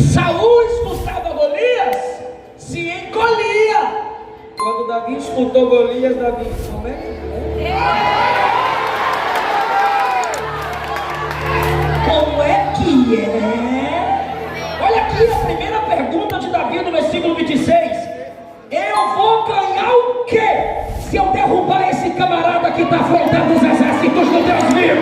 Saul escutava Golias, se encolhia. Quando Davi escutou Golias, Davi, como é que é? Como é que é? Olha aqui a primeira pergunta de Davi no versículo 26. Eu vou ganhar o quê se eu derrubar esse camarada que está afrontando os exércitos do Deus vivo?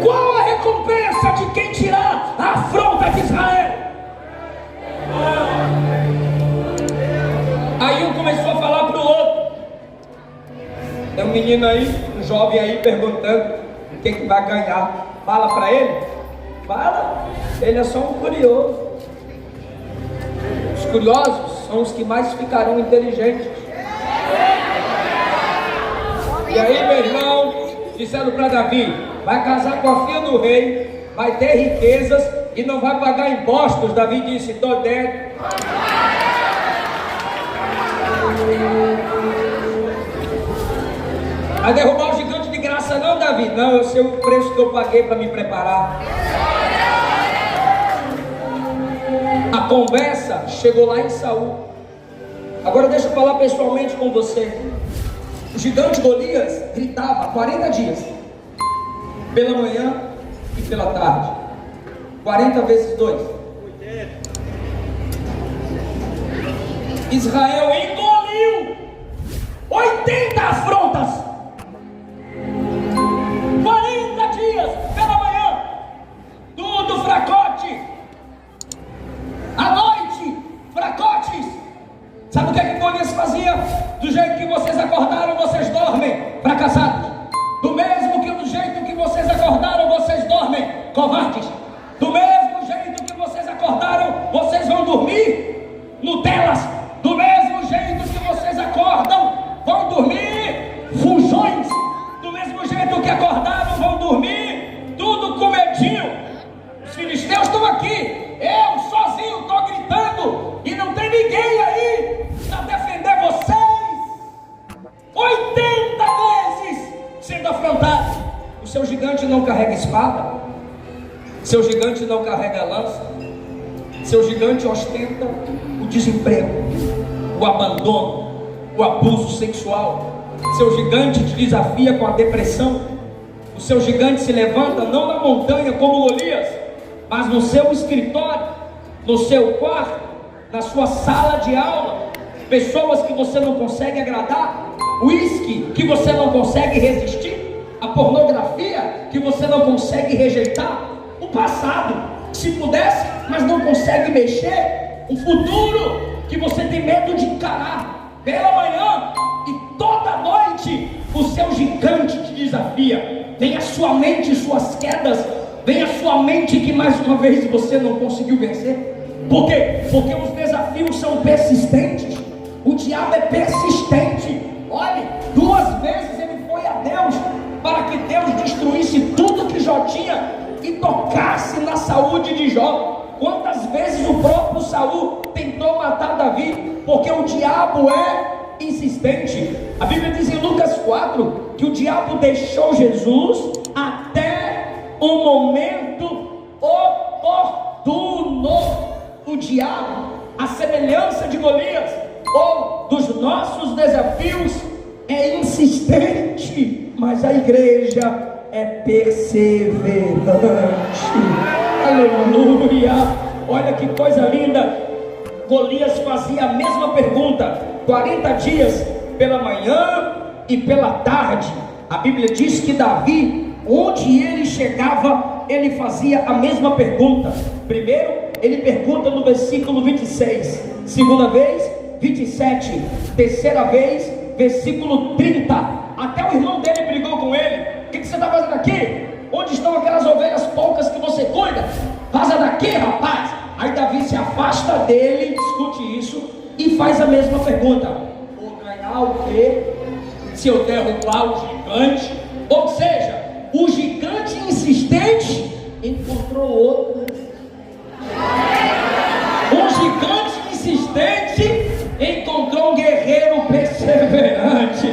Qual a recompensa de quem tirar a afronta de Israel? Aí um começou a falar para o outro. Tem um menino aí, um jovem aí perguntando o que vai ganhar. Fala para ele. Fala. Ele é só um curioso. Os curiosos são os que mais ficarão inteligentes. E aí, meu irmão, disseram para Davi: vai casar com a filha do rei, vai ter riquezas e não vai pagar impostos. Davi disse: tô dentro. Vai derrubar o gigante de graça não, Davi? Não, eu sei o preço que eu paguei para me preparar. A conversa chegou lá em Saul. Agora deixa eu falar pessoalmente com você. O gigante Golias gritava 40 dias, pela manhã e pela tarde. 40 vezes 2. Israel engoliu 80 afrontas. 40 dias pela manhã, tudo fracote. À noite, fracotes. Sabe o que é que Golias fazia? Do jeito que vocês acordaram, vocês dormem, fracassados. Do jeito que vocês acordaram, vocês dormem, covardes. Do mesmo jeito que vocês acordaram, vocês vão dormir, Nutelas. Do mesmo jeito que vocês acordam, vão dormir, fujões. Do mesmo jeito que acordaram, vão dormir, tudo com medinho. Os filisteus estão aqui, eu sozinho estou gritando, e não tem ninguém aí para defender vocês. 80 vezes sendo afrontado. O seu gigante não carrega espada, seu gigante não carrega lança, seu gigante ostenta o desemprego, o abandono, o abuso sexual. Seu gigante te desafia com a depressão. O seu gigante se levanta não na montanha como Golias, mas no seu escritório, no seu quarto, na sua sala de aula. Pessoas que você não consegue agradar, uísque que você não consegue resistir, a pornografia que você não consegue rejeitar, o passado, se pudesse, mas não consegue mexer, o futuro que você tem medo de encarar pela manhã e toda noite. O seu gigante te desafia. Vem a sua mente, suas quedas, vem a sua mente que mais uma vez você não conseguiu vencer. Por quê? Porque os desafios são persistentes. O diabo é persistente. Olhe, 2 vezes ele foi a Deus para que Deus destruísse tudo que Jó tinha e tocasse na saúde de Jó. Quantas vezes o próprio Saul tentou matar Davi? Porque o diabo é insistente. A Bíblia diz em Lucas 4 que o diabo deixou Jesus até o momento oportuno. O diabo, a semelhança de Golias ou dos nossos desafios, é insistente, mas a igreja é perseverante. Aleluia! Olha que coisa linda. Golias fazia a mesma pergunta 40 dias pela manhã e pela tarde. A Bíblia diz que Davi, onde ele chegava, ele fazia a mesma pergunta. Primeiro, ele pergunta no versículo 26. Segunda vez, 27. Terceira vez, versículo 30. Até o irmão dele brigou com ele. O que você está fazendo aqui? Onde estão aquelas ovelhas poucas que você cuida? Vaza daqui, rapaz. Aí Davi se afasta dele, escute isso, e faz a mesma pergunta: vou ganhar o quê se eu derrubar o gigante? Ou seja, o gigante insistente encontrou outro. O gigante insistente encontrou um guerreiro perseverante.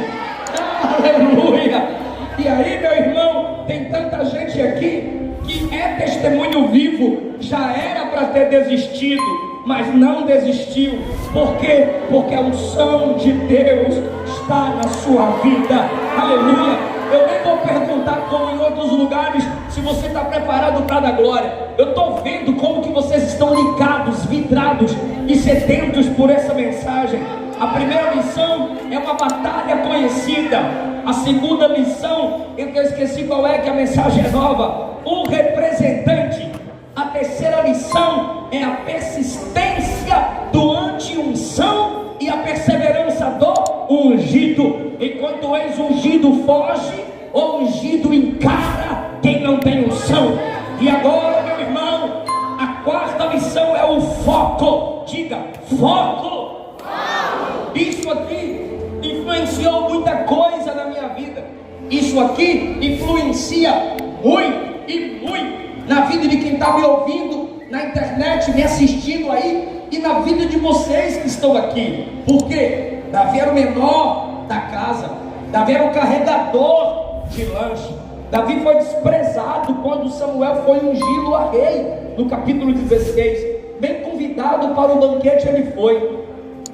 Aleluia! E aí, meu irmão, tem tanta gente aqui que é testemunho vivo, já era para ter desistido, mas não desistiu. Por quê? Porque a unção de Deus está na sua vida. Aleluia. Eu nem vou perguntar, como em outros lugares, se você está preparado para dar glória. Eu estou vendo como que vocês estão ligados, vidrados e sedentos por essa mensagem. A primeira lição é uma batalha conhecida. A segunda lição, eu esqueci qual é, que a mensagem é nova, um representante. A terceira lição é a persistência do anti-unção e a perseverança do ungido. Enquanto o ex-ungido foge, o ungido encara quem não tem unção. E agora, meu irmão, a quarta lição é o foco. Diga, foco. Isso aqui influenciou muita coisa na minha vida. Isso aqui influencia muito e muito na vida de quem está me ouvindo na internet, me assistindo aí, e na vida de vocês que estão aqui. Por quê? Davi era o menor da casa, Davi era o carregador de lanche. Davi foi desprezado quando Samuel foi ungí-lo a rei, no capítulo 16. Bem convidado para o banquete ele foi.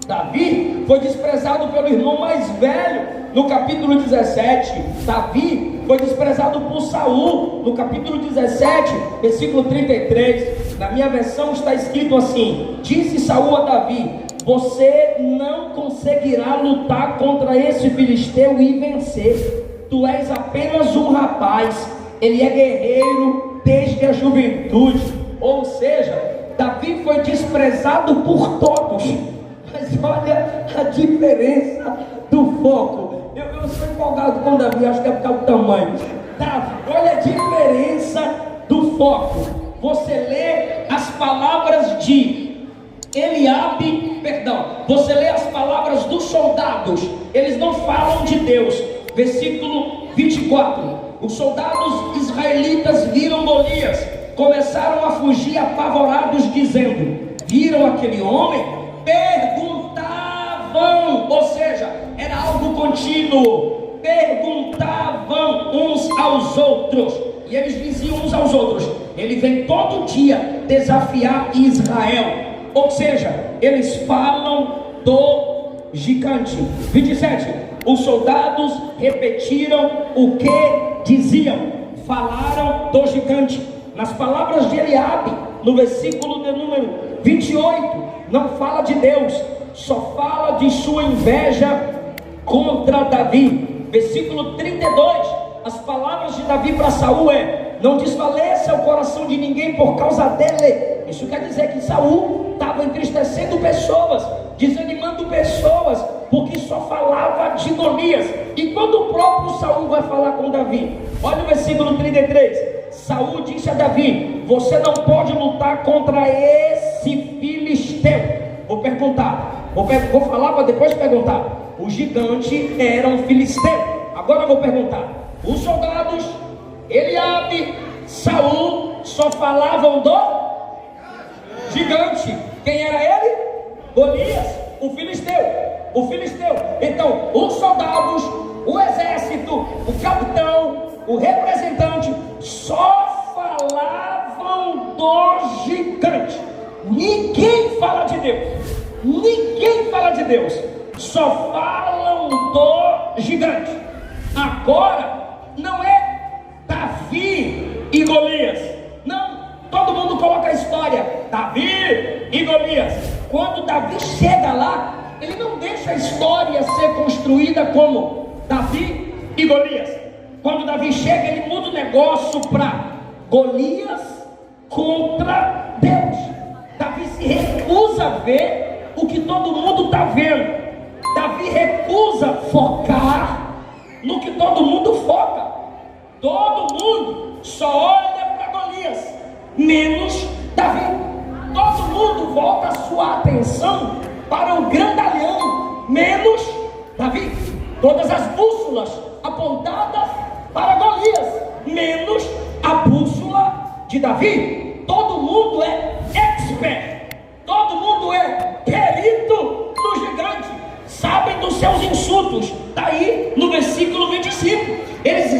Davi foi desprezado pelo irmão mais velho, no capítulo 17. Davi foi desprezado por Saul, no capítulo 17, versículo 33. Na minha versão está escrito assim: disse Saul a Davi: você não conseguirá lutar contra esse filisteu e vencer. Tu és apenas um rapaz, ele é guerreiro desde a juventude. Ou seja, Davi foi desprezado por todos. Mas olha a diferença do foco. Eu sou empolgado com Davi, acho que é por causa do tamanho. Davi, olha a diferença do foco. Você lê as palavras de Eliabe, você lê as palavras dos soldados, eles não falam de Deus. Versículo 24: os soldados israelitas viram Golias, começaram a fugir apavorados, dizendo: viram aquele homem? Perguntavam, ou seja, era algo contínuo. Perguntavam uns aos outros, e eles diziam uns aos outros: ele vem todo dia desafiar Israel. Ou seja, eles falam do gigante. 27: os soldados repetiram o que diziam, falaram do gigante. Nas palavras de Eliabe, no versículo de número 28, não fala de Deus, só fala de sua inveja contra Davi. Versículo 32, as palavras de Davi para Saul é: não desfaleça o coração de ninguém por causa dele. Isso quer dizer que Saul estava entristecendo pessoas, desanimando pessoas, porque só falava de Golias. E quando o próprio Saul vai falar com Davi, olha o versículo 33. Saul disse a Davi: você não pode lutar contra esse filisteu. Vou perguntar, vou falar para depois perguntar. O gigante era um filisteu. Agora eu vou perguntar: os soldados, Eliabe, Saul, só falavam do gigante. Quem era ele? Golias, o filisteu. Então, os soldados, o exército, o capitão, o representante só falavam do gigante. Ninguém fala de Deus. Só falam do gigante. Agora não é Davi e Golias. Não, todo mundo coloca a história Davi e Golias. Quando Davi chega lá, ele não deixa a história ser construída como Davi e Golias. Quando Davi chega, ele muda o negócio para Golias contra Deus. Davi se recusa a ver o que todo mundo está vendo. Davi recusa focar no que todo mundo foca. Todo mundo só olha para Golias, menos Davi. Todo mundo volta a sua atenção para o grandalhão, menos Davi. Todas as bússolas apontadas para Golias, menos a bússola de Davi. Todo mundo é expert, todo mundo é perito no gigante, sabem dos seus insultos. Daí no versículo 25, eles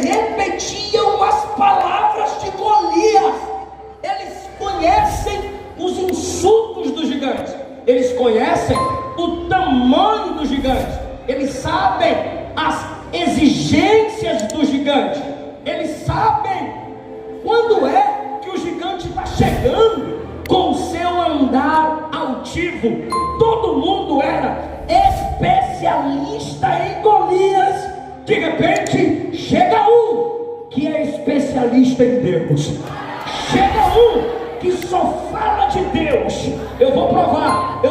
especialista em Deus. Chega um que só fala de Deus. Eu vou provar.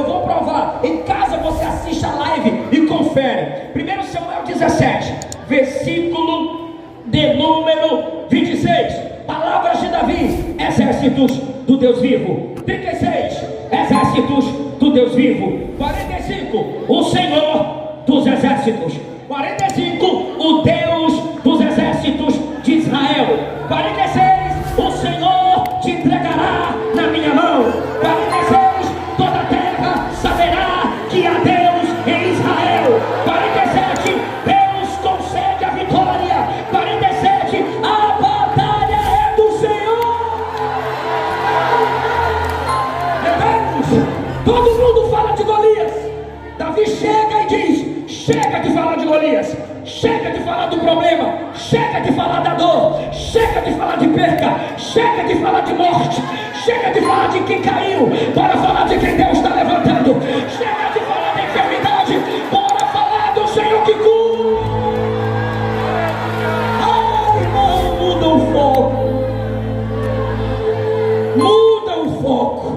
Em casa você assiste a live e confere. 1 Samuel 17, versículo de número 26. Palavras de Davi: exércitos do Deus vivo. 36, exércitos do Deus vivo. 45, o Senhor dos exércitos. 45, o Deus dos exércitos de Israel. 46, o Senhor te entregará na minha mão. 46, toda a terra saberá que há Deus em Israel. 47, Deus concede a vitória. 47, a batalha é do Senhor. Meu Deus, todo mundo fala de Golias. Davi chega e diz: chega de falar de Golias, chega de falar do problema, chega de falar da dor, chega de falar de perca, chega de falar de morte, chega de falar de quem caiu, bora falar de quem Deus está levantando, chega de falar da enfermidade, bora falar do Senhor que cura. Ai, irmão, muda o foco, muda o foco.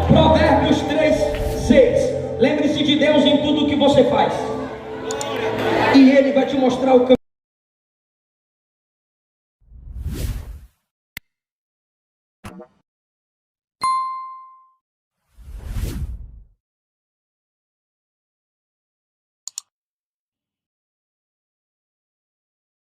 Provérbios 3, 6. Lembre-se de Deus em tudo o que você faz, e Ele vai te mostrar o caminho.